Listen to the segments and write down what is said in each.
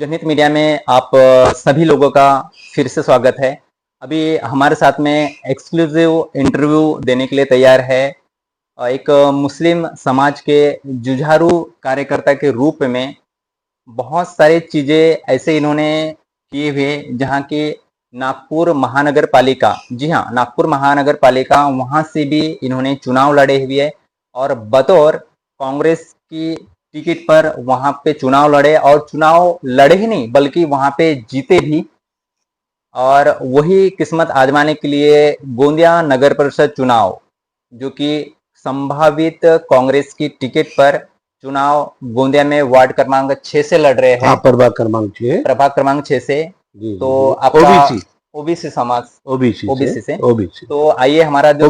जनहित मीडिया में आप सभी लोगों का फिर से स्वागत है। अभी हमारे साथ में एक्सक्लूसिव इंटरव्यू देने के लिए तैयार है एक मुस्लिम समाज के जुझारू कार्यकर्ता के रूप में बहुत सारी चीज़ें ऐसे इन्होंने किए हुए जहाँ की नागपुर महानगर पालिका, जी हाँ, नागपुर महानगर पालिका वहाँ से भी इन्होंने चुनाव लड़े हुए है और बतौर कांग्रेस की टिकट पर वहां पे चुनाव लड़े और चुनाव लड़े ही नहीं बल्कि वहां पे जीते भी। और वही किस्मत आजमाने के लिए गोंदिया नगर परिषद चुनाव जो कि संभावित कांग्रेस की टिकट पर चुनाव गोंदिया में वार्ड क्रमांक 6 से लड़ रहे हैं। प्रभाग क्रमांक 6 से जी, तो जी, आपका ओबीसी समाज ओबीसी से ओबीसी तो आइए हमारा जो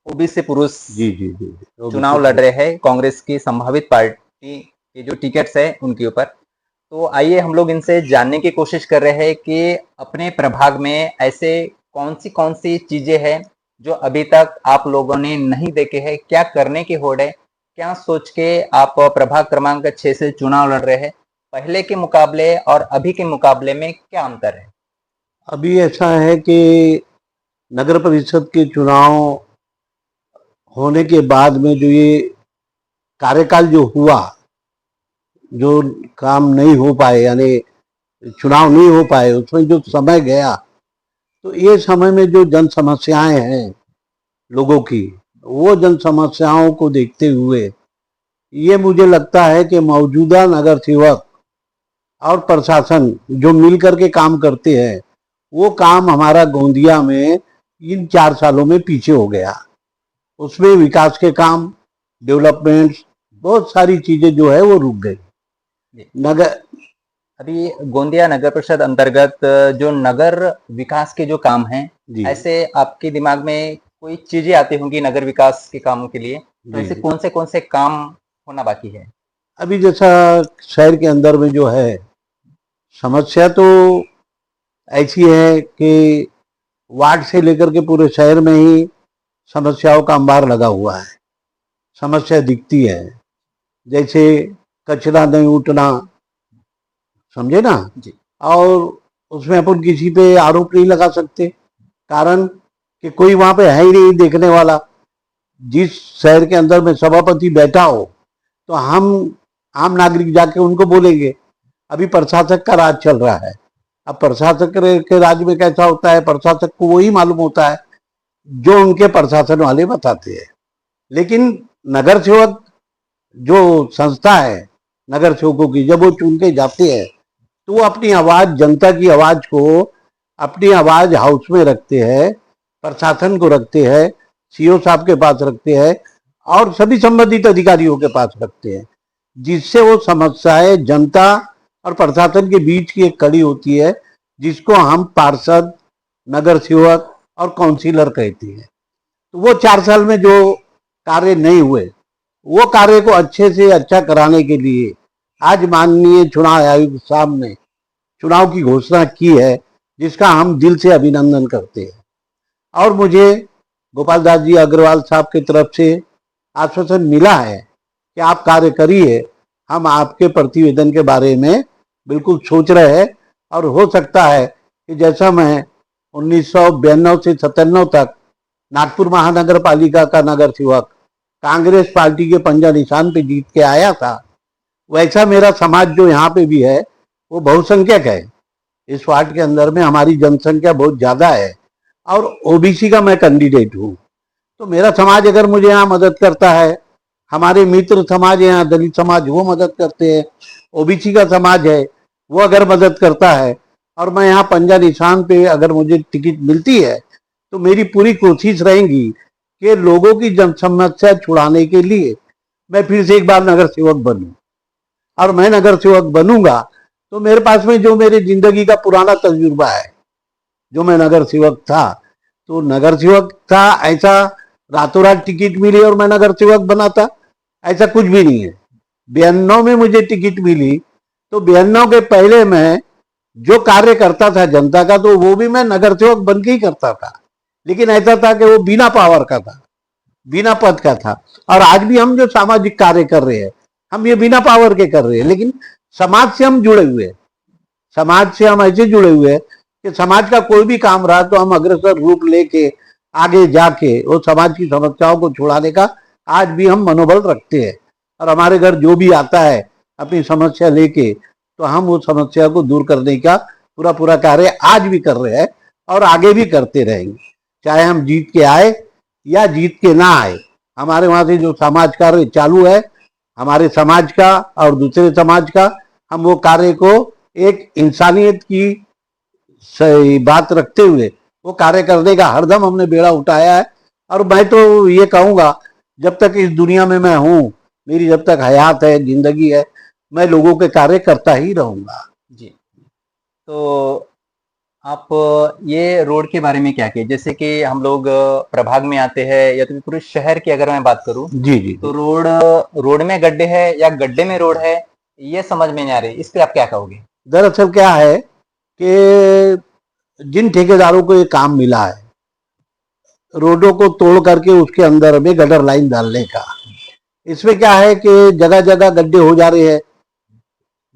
ओबीसी पुरुष जी जी जी चुनाव लड़ रहे हैं कांग्रेस की संभावित पार्टी के जो टिकट्स है उनके ऊपर। तो आइए हम लोग इनसे जानने की कोशिश कर रहे हैं कि अपने प्रभाग में ऐसे कौन सी चीजें हैं जो अभी तक आप लोगों ने नहीं देखे हैं, क्या करने की होड़ है, क्या सोच के आप प्रभाग क्रमांक 6 से चुनाव लड़ रहे हैं, पहले के मुकाबले और अभी के मुकाबले में क्या अंतर है? अभी ऐसा है कि नगर परिषद के चुनाव होने के बाद में जो ये कार्यकाल जो हुआ, जो काम नहीं हो पाए यानी चुनाव नहीं हो पाए, उसमें जो समय गया, तो ये समय में जो जन समस्याएं हैं लोगों की, वो जन समस्याओं को देखते हुए ये मुझे लगता है कि मौजूदा नगर सेवक और प्रशासन जो मिल करके काम करते हैं, वो काम हमारा गोंदिया में इन 4 सालों में पीछे हो गया। उसमें विकास के काम, डेवलपमेंट, बहुत सारी चीजें जो है वो रुक गई। नगर अभी गोंदिया नगर परिषद अंतर्गत जो नगर विकास के जो काम हैं, ऐसे आपके दिमाग में कोई चीजें आती होंगी नगर विकास के कामों के लिए, तो ऐसे कौन से काम होना बाकी है? अभी जैसा शहर के अंदर में जो है समस्या तो ऐसी है कि वार्ड से लेकर के पूरे शहर में ही समस्याओं का अंबार लगा हुआ है। समस्या दिखती है, जैसे कचरा नहीं उठना, समझे ना जी। और उसमें अपन किसी पे आरोप नहीं लगा सकते, कारण कि कोई वहां पे है ही नहीं देखने वाला। जिस शहर के अंदर में सभापति बैठा हो तो हम आम नागरिक जाके उनको बोलेंगे। अभी प्रशासक का राज चल रहा है। अब प्रशासक के राज में कैसा होता है, प्रशासक को वही मालूम होता है जो उनके प्रशासन वाले बताते हैं। लेकिन नगर सेवक जो संस्था है नगर सेवकों की, जब वो चुन के जाते हैं तो वो अपनी आवाज, जनता की आवाज को, अपनी आवाज हाउस में रखते हैं, प्रशासन को रखते हैं, सीओ साहब के पास रखते हैं और सभी संबंधित अधिकारियों के पास रखते हैं, जिससे वो समस्याएं जनता और प्रशासन के बीच की एक कड़ी होती है, जिसको हम पार्षद, नगर सेवक और काउंसिलर कहते हैं। तो वो 4 साल में जो कार्य नहीं हुए, वो कार्य को अच्छे से अच्छा कराने के लिए आज माननीय चुनाव आयुक्त साहब ने चुनाव की घोषणा की है, जिसका हम दिल से अभिनंदन करते हैं। और मुझे गोपाल दास जी अग्रवाल साहब की तरफ से आश्वासन मिला है कि आप कार्य करिए, हम आपके प्रतिवेदन के बारे में बिल्कुल सोच रहे हैं। और हो सकता है कि जैसा मैं 1992 से 97 तक नागपुर महानगर पालिका का नगर सेवक कांग्रेस पार्टी के पंजा निशान पे जीत के आया था, वैसा मेरा समाज जो यहाँ पे भी है वो बहुसंख्यक है। इस वार्ड के अंदर में हमारी जनसंख्या बहुत ज्यादा है और ओबीसी का मैं कैंडिडेट हूँ। तो मेरा समाज अगर मुझे यहाँ मदद करता है, हमारे मित्र समाज यहाँ दलित समाज वो मदद करते हैं, ओबीसी का समाज है वो अगर मदद करता है, और मैं यहाँ पंजा निशान पे अगर मुझे टिकट मिलती है, तो मेरी पूरी कोशिश रहेगी कि लोगों की जन समस्या छुड़ाने के लिए मैं फिर से एक बार नगर सेवक बनूं। और मैं नगर सेवक बनूंगा तो मेरे पास में जो मेरे जिंदगी का पुराना तजुर्बा है, जो मैं नगर सेवक था, तो नगर सेवक था ऐसा रातों रात टिकट मिली और मैं नगर सेवक बना था, ऐसा कुछ भी नहीं है। 92 में मुझे टिकट मिली, तो 92 के पहले मैं जो कार्य करता था जनता का, तो वो भी मैं नगर सेवक बन के ही करता था। लेकिन ऐसा था कि वो बिना पावर का था, बिना पद का था। और आज भी हम जो सामाजिक कार्य कर रहे हैं, हम ये बिना पावर के कर रहे हैं, लेकिन समाज से हम जुड़े हुए हैं। समाज से हम ऐसे जुड़े हुए हैं कि समाज का कोई भी काम रहा तो हम अग्रसर रूप लेके आगे जाके वो समाज की समस्याओं को छुड़ाने का आज भी हम मनोबल रखते हैं। और हमारे घर जो भी आता है अपनी समस्या लेके, तो हम उस समस्या को दूर करने का पूरा पूरा कार्य आज भी कर रहे हैं और आगे भी करते रहेंगे, चाहे हम जीत के आए या जीत के ना आए। हमारे वहां से जो समाज कार्य चालू है, हमारे समाज का और दूसरे समाज का, हम वो कार्य को एक इंसानियत की सही बात रखते हुए वो कार्य करने का हरदम हमने बेड़ा उठाया है। और मैं तो ये कहूंगा, जब तक इस दुनिया में मैं हूं, मेरी जब तक हयात है, जिंदगी है, मैं लोगों के कार्य करता ही रहूंगा। जी। तो आप ये रोड के बारे में क्या कहें? जैसे कि हम लोग प्रभाग में आते हैं या तो पूरे शहर की अगर मैं बात करूं, जी जी तो रोड में गड्ढे हैं या गड्ढे में रोड है, ये समझ में नहीं आ रही। इस पे आप क्या कहोगे? दरअसल क्या है कि जिन ठेकेदारों को ये काम मिला है रोडों को तोड़ करके उसके अंदर में गटर लाइन डालने का, इसमें क्या है कि जगह जगह गड्ढे हो जा रहे हैं,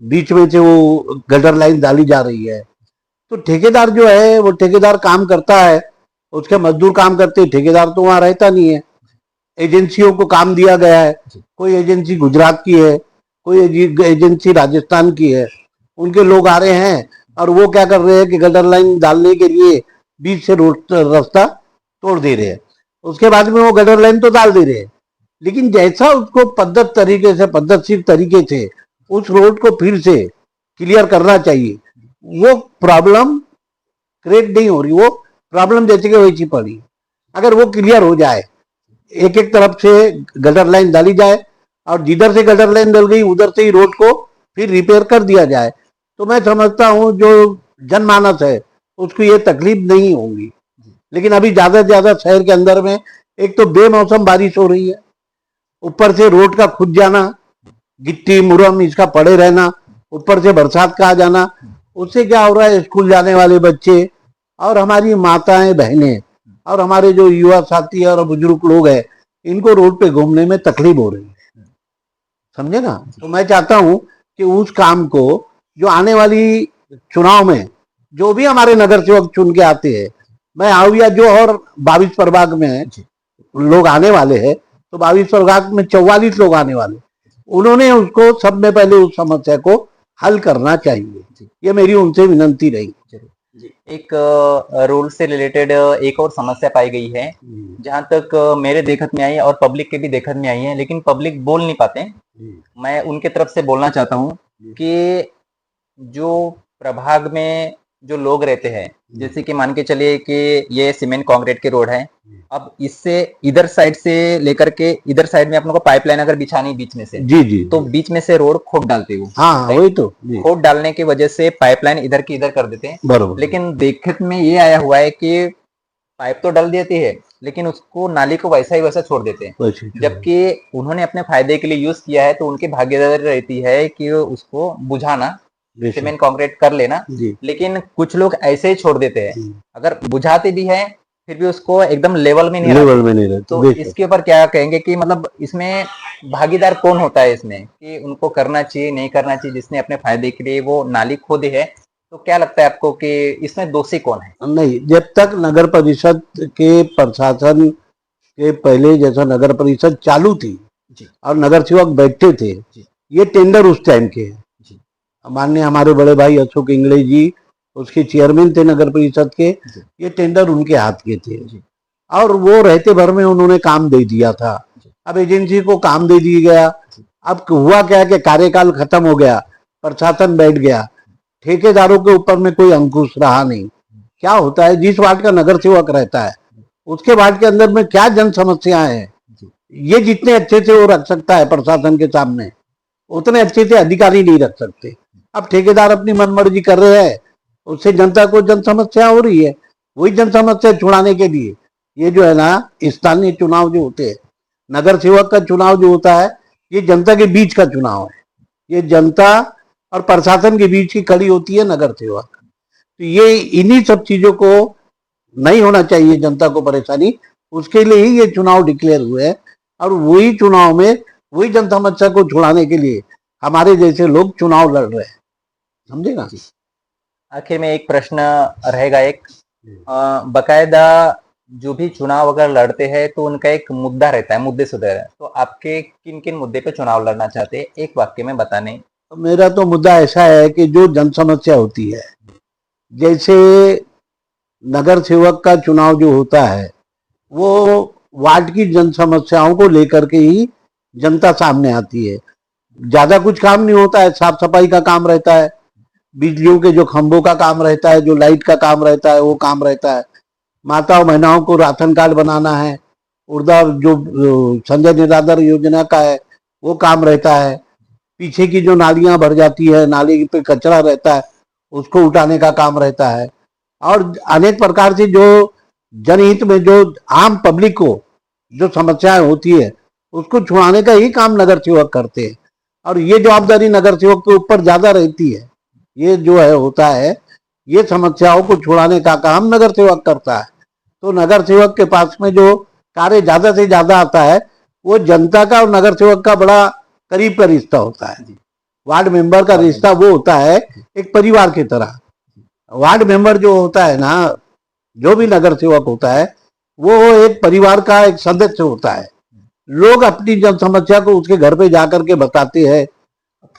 बीच में से वो गटर लाइन डाली जा रही है। तो ठेकेदार जो है वो ठेकेदार काम करता है, उसके मजदूर काम करते हैं, ठेकेदार तो वहां रहता नहीं है। एजेंसियों को काम दिया गया है, कोई एजेंसी गुजरात की है, कोई एजेंसी राजस्थान की है, उनके लोग आ रहे हैं और वो क्या कर रहे हैं कि गटर लाइन डालने के लिए बीच से रोड रास्ता तोड़ दे रहे हैं। उसके बाद में वो गटर लाइन तो डाल दे रहे हैं, लेकिन जैसा उसको पद्धतशीर तरीके से उस रोड को फिर से क्लियर करना चाहिए, वो प्रॉब्लम क्रिएट नहीं हो रही, वो प्रॉब्लम जैसे कि वैसी पड़ी। अगर वो क्लियर हो जाए, एक एक तरफ से गटर लाइन डाली जाए और जिधर से गटर लाइन डल गई उधर से ही रोड को फिर रिपेयर कर दिया जाए, तो मैं समझता हूं जो जनमानस है उसको ये तकलीफ नहीं होगी। लेकिन अभी ज्यादा से ज्यादा शहर के अंदर में एक तो बेमौसम बारिश हो रही है, ऊपर से रोड का खुद जाना, गिट्टी मुरम इसका पड़े रहना, ऊपर से बरसात का आ जाना, उससे क्या हो रहा है, स्कूल जाने वाले बच्चे और हमारी माताएं बहनें और हमारे जो युवा साथी और बुजुर्ग लोग हैं, इनको रोड पे घूमने में तकलीफ हो रही है, समझे ना। तो मैं चाहता हूं कि उस काम को जो आने वाली चुनाव में जो भी हमारे नगर सेवक चुन के आते हैं, मैं आऊँ जो और 22 प्रभाग में लोग आने वाले हैं, तो 22 प्रभाग में 44 लोग आने वाले, उन्होंने उसको सब में पहले उस समस्या को हल करना चाहिए। ये मेरी उनसे विनंती रही। एक रोड से रिलेटेड एक और समस्या पाई गई है, जहां तक मेरे देखत में आई है और पब्लिक के भी देखत में आई है, लेकिन पब्लिक बोल नहीं पाते। मैं उनके तरफ से बोलना चाहता हूं कि जो प्रभाग में जो लोग रहते हैं, जैसे कि मान के चलिए कि ये सीमेंट कंक्रीट के रोड है, अब इससे इधर साइड से लेकर के इधर साइड में अपनों को पाइपलाइन अगर बिछानी बीच में से, जी जी, तो बीच में से रोड खोद डालते हो। हाँ वही तो, खोद डालने की वजह से पाइपलाइन इधर की इधर कर देते हैं। बरोबर। लेकिन देखत में ये आया हुआ है कि पाइप तो डाल देती है, लेकिन उसको नाली को वैसा ही वैसा छोड़ देते हैं, जबकि उन्होंने अपने फायदे के लिए यूज किया है, तो उनकी भागीदारी रहती है कि उसको बुझाना, सीमेंट कंक्रीट कर लेना। लेकिन कुछ लोग ऐसे ही छोड़ देते हैं, अगर बुझाते भी हैं फिर भी उसको एकदम लेवल में नहीं रखते। तो इसके ऊपर क्या कहेंगे कि मतलब इसमें भागीदार कौन होता है इसमें, कि उनको करना चाहिए नहीं करना चाहिए? जिसने अपने फायदे के लिए वो नाली खोदी है, तो क्या लगता है आपको कि इसमें दोषी कौन है? नहीं, जब तक नगर परिषद के प्रशासन के पहले जैसा नगर परिषद चालू थी और नगर सेवक बैठते थे, ये टेंडर उस टाइम के हैं। माननीय हमारे बड़े भाई अशोक इंगले जी उसके चेयरमैन थे नगर परिषद के, ये टेंडर उनके हाथ के थे और वो रहते भर में उन्होंने काम दे दिया था। अब एजेंसी को काम दे दिया गया, अब हुआ क्या कि कार्यकाल खत्म हो गया, प्रशासन बैठ गया, ठेकेदारों के ऊपर में कोई अंकुश रहा नहीं। क्या होता है, जिस वार्ड का नगर सेवक रहता है उसके वार्ड के अंदर में क्या जन समस्याएं हैं, ये जितने अच्छे से वो रख सकता है प्रशासन के सामने, उतने अच्छे से अधिकारी नहीं रख सकते। अब ठेकेदार अपनी मनमर्जी कर रहे हैं, उससे जनता को जन समस्या हो रही है। वही जन समस्या छुड़ाने के लिए ये जो है ना, स्थानीय चुनाव जो होते हैं, नगर सेवक का चुनाव जो होता है, ये जनता के बीच का चुनाव है। ये जनता और प्रशासन के बीच की कड़ी होती है नगर सेवक। तो ये इन्हीं सब चीजों को नहीं होना चाहिए, जनता को परेशानी, उसके लिए ही ये चुनाव डिक्लेयर हुए हैं। और वही चुनाव में वही जन समस्या को छुड़ाने के लिए हमारे जैसे लोग चुनाव लड़ रहे हैं, समझे ना। आखिर में एक प्रश्न रहेगा, एक बकायदा जो भी चुनाव अगर लड़ते हैं तो उनका एक मुद्दा रहता है, मुद्दे से रहता है, तो आपके किन किन मुद्दे पे चुनाव लड़ना चाहते हैं, एक वाक्य में बताने। तो मेरा तो मुद्दा ऐसा है कि जो जन समस्या होती है, जैसे नगर सेवक का चुनाव जो होता है वो वार्ड की जन समस्याओं को लेकर के ही जनता सामने आती है। ज्यादा कुछ काम नहीं होता है, साफ सफाई का काम रहता है, बिजलियों के जो खंभों का काम रहता है, जो लाइट का काम रहता है वो काम रहता है, माताओं बहनाओं को राशन कार्ड बनाना है, उर्दा जो संजय निराधार योजना का है वो काम रहता है, पीछे की जो नालियां भर जाती है, नाली पे कचरा रहता है उसको उठाने का काम रहता है, और अनेक प्रकार से जो जनहित में जो आम पब्लिक को जो समस्याएं होती है उसको छुड़ाने का ही काम नगर सेवक करते हैं। और ये जवाबदारी नगर सेवक के ऊपर ज्यादा रहती है। ये जो है होता है, ये समस्याओं को छुड़ाने का काम नगर सेवक करता है। तो नगर सेवक के पास में जो कार्य ज्यादा से ज्यादा आता है वो जनता का और नगर सेवक का बड़ा करीब का रिश्ता होता है। वार्ड मेंबर का रिश्ता वो होता है एक परिवार की तरह। वार्ड मेंबर जो होता है ना, जो भी नगर सेवक होता है वो एक परिवार का एक सदस्य होता है। लोग अपनी जन समस्या को उसके घर पे जाकर के बताते हैं,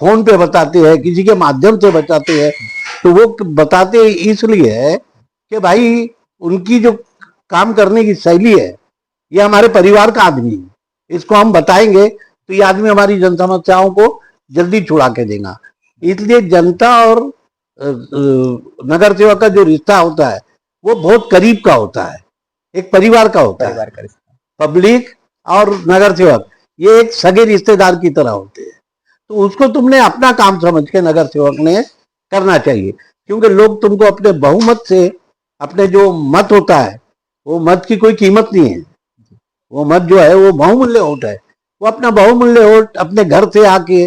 फोन पे बताते हैं, किसी के माध्यम से बताते हैं, तो वो बताते इसलिए है कि भाई उनकी जो काम करने की शैली है ये हमारे परिवार का आदमी है, इसको हम बताएंगे तो ये आदमी हमारी जन समस्याओं को जल्दी छुड़ा के देगा। इसलिए जनता और नगर सेवक का जो रिश्ता होता है वो बहुत करीब का होता है, एक परिवार का होता है। पब्लिक और नगर सेवक ये एक सगे रिश्तेदार की तरह होते हैं। तो उसको तुमने अपना काम समझ के नगर सेवक ने करना चाहिए, क्योंकि लोग तुमको अपने बहुमत से, अपने जो मत होता है वो मत की कोई कीमत नहीं है। वो मत जो है वो बहुमूल्य वोट है। वो अपना बहुमूल्य वोट अपने घर से आके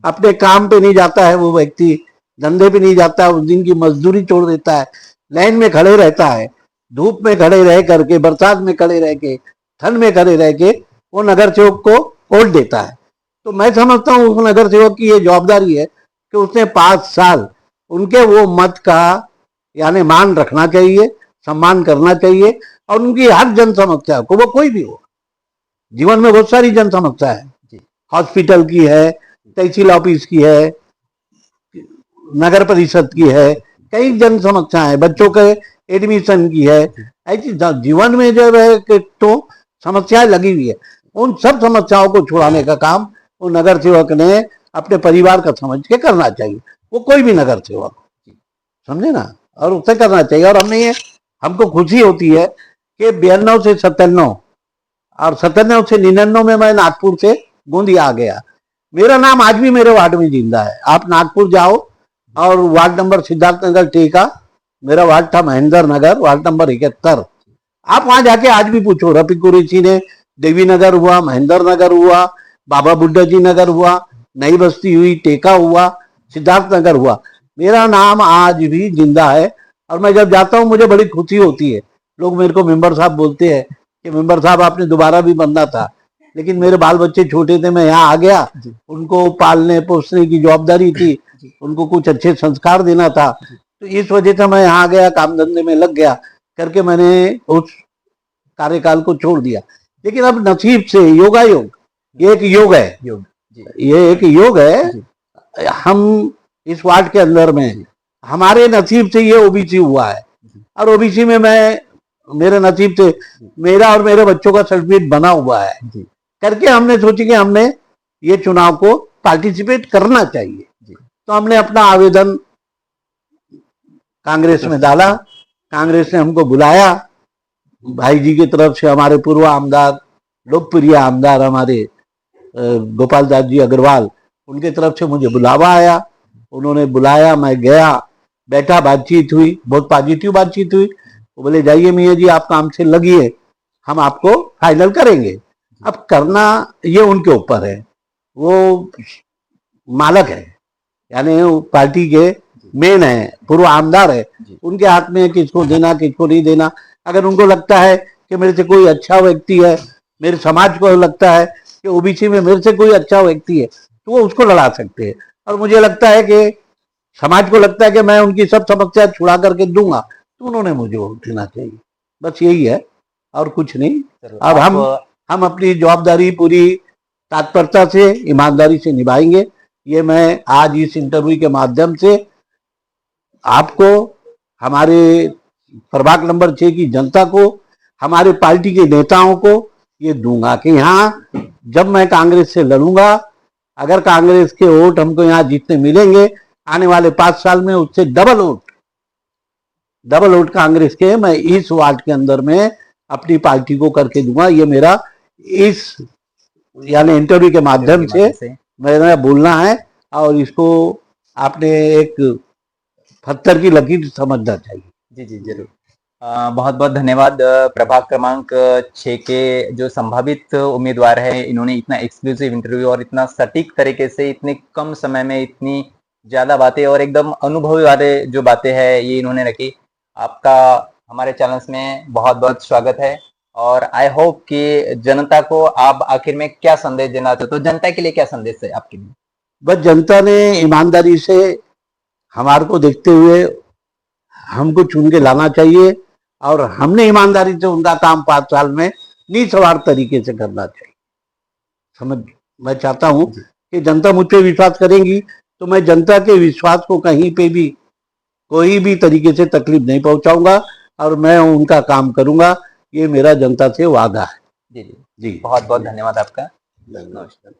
अपने काम पे नहीं जाता है, वो व्यक्ति धंधे पे नहीं जाता है, उस दिन की मजदूरी छोड़ देता है, लाइन में खड़े रहता है, धूप में खड़े रह करके, बरसात में खड़े रह के, ठंड में खड़े रह के वो नगर सेवक को वोट देता है। तो मैं समझता हूँ उस नगर सेवक की ये जवाबदारी है कि उसने 5 साल उनके वो मत का यानी मान रखना चाहिए, सम्मान करना चाहिए, और उनकी हर जन समस्या को, वो कोई भी हो, जीवन में बहुत सारी जन समस्या है, हॉस्पिटल की है, तहसील ऑफिस की है, नगर परिषद की है, कई जन समस्या है, बच्चों के एडमिशन की है, ऐसी जीवन में जो है तो समस्याएं लगी हुई है। उन सब समस्याओं को छुड़ाने का काम वो नगर सेवक ने अपने परिवार का समझ के करना चाहिए। वो कोई भी नगर सेवक, समझे ना, और उसे करना चाहिए। और हमको खुशी होती है कि 92 से 97 और 97 से 99 में मैं नागपुर से गोंदिया आ गया। मेरा नाम आज भी मेरे वार्ड में जिंदा है। आप नागपुर जाओ और वार्ड नंबर सिद्धार्थ नगर टेका, मेरा वार्ड था महेंद्र नगर, वार्ड नंबर 71। आप वहां जाके आज भी पूछो, रफीक कुरैशी ने देवी नगर हुआ, महेंद्र नगर हुआ, बाबा बुड्ढा जी नगर हुआ, नई बस्ती हुई, टेका हुआ, सिद्धार्थ नगर हुआ, मेरा नाम आज भी जिंदा है। और मैं जब जाता हूँ मुझे बड़ी खुशी होती है। लोग मेरे को मेंबर साहब बोलते हैं कि मेंबर साहब आपने दोबारा भी बनना था, लेकिन मेरे बाल बच्चे छोटे थे, मैं यहाँ आ गया, उनको पालने पोसने की जवाबदारी थी, उनको कुछ अच्छे संस्कार देना था, तो इस वजह से मैं यहाँ आ गया, काम धंधे में लग गया करके मैंने उस कार्यकाल को छोड़ दिया। लेकिन अब नसीब से योगायोग, ये एक योग है, ये एक योग है। हम इस वार्ड के अंदर में हमारे नसीब से ये ओबीसी हुआ है, और ओबीसी में मैं, मेरे नसीब से मेरा और मेरे बच्चों का सर्टिफिकेट बना हुआ है करके हमने सोची कि हमने ये चुनाव को पार्टिसिपेट करना चाहिए। तो हमने अपना आवेदन कांग्रेस में डाला, कांग्रेस ने हमको बुलाया, भाई जी की तरफ से हमारे पूर्व आमदार, लोकप्रिय आमदार हमारे गोपाल दास जी अग्रवाल, उनके तरफ से मुझे बुलावा आया, उन्होंने बुलाया, मैं गया, बैठा, बातचीत हुई, बहुत पॉजिटिव बातचीत हुई। वो बोले जाइए मियाँ जी आप काम से लगिए, हम आपको फाइनल करेंगे। अब करना ये उनके ऊपर है, वो मालक है, यानी पार्टी के मेन है, पूर्व आमदार है, उनके हाथ में किसको देना किसको नहीं देना। अगर उनको लगता है कि मेरे से कोई अच्छा व्यक्ति है, मेरे समाज को लगता है कि ओबीसी में मेरे से कोई अच्छा व्यक्ति है, तो वो उसको लड़ा सकते हैं। और मुझे लगता है कि समाज को लगता है कि मैं उनकी सब समस्या छुड़ा करके दूंगा, तो उन्होंने मुझे वोट देना चाहिए। बस यही है और कुछ नहीं। जरूर। अब हम अपनी जवाबदारी पूरी तत्परता से, ईमानदारी से निभाएंगे। ये मैं आज इस इंटरव्यू के माध्यम से आपको, हमारे प्रभाग नंबर 6 की जनता को, हमारे पार्टी के नेताओं को ये दूंगा कि यहाँ जब मैं कांग्रेस से लड़ूंगा, अगर कांग्रेस के वोट हमको यहाँ जितने मिलेंगे आने वाले 5 साल में, उससे डबल वोट कांग्रेस के मैं इस वार्ड के अंदर में अपनी पार्टी को करके दूंगा। ये मेरा इस यानी इंटरव्यू के माध्यम से मेरा बोलना है और इसको आपने एक पत्थर की लकीर समझना चाहिए। जी जी जरूर। बहुत बहुत धन्यवाद। प्रभाग क्रमांक 6 के जो संभावित उम्मीदवार है, इन्होंने इतना एक्सक्लूसिव इंटरव्यू और इतना सटीक तरीके से इतने कम समय में इतनी ज्यादा बातें और एकदम अनुभवी वाले जो बातें हैं ये इन्होंने रखी। आपका हमारे चैनल्स में बहुत बहुत स्वागत है और आई होप कि जनता को आप आखिर में क्या संदेश देना चाहते हो? तो जनता के लिए क्या संदेश है आपके लिए? बस जनता ने ईमानदारी से हमारे को देखते हुए हमको चुन के लाना चाहिए और हमने ईमानदारी से उनका काम 5 साल में निस्वार्थ तरीके से करना चाहिए। मैं चाहता हूं कि जनता मुझ पे विश्वास करेंगी तो मैं जनता के विश्वास को कहीं पे भी कोई भी तरीके से तकलीफ नहीं पहुंचाऊंगा और मैं उनका काम करूंगा। ये मेरा जनता से वादा है। जी जी जी, बहुत बहुत धन्यवाद आपका। नमस्कार।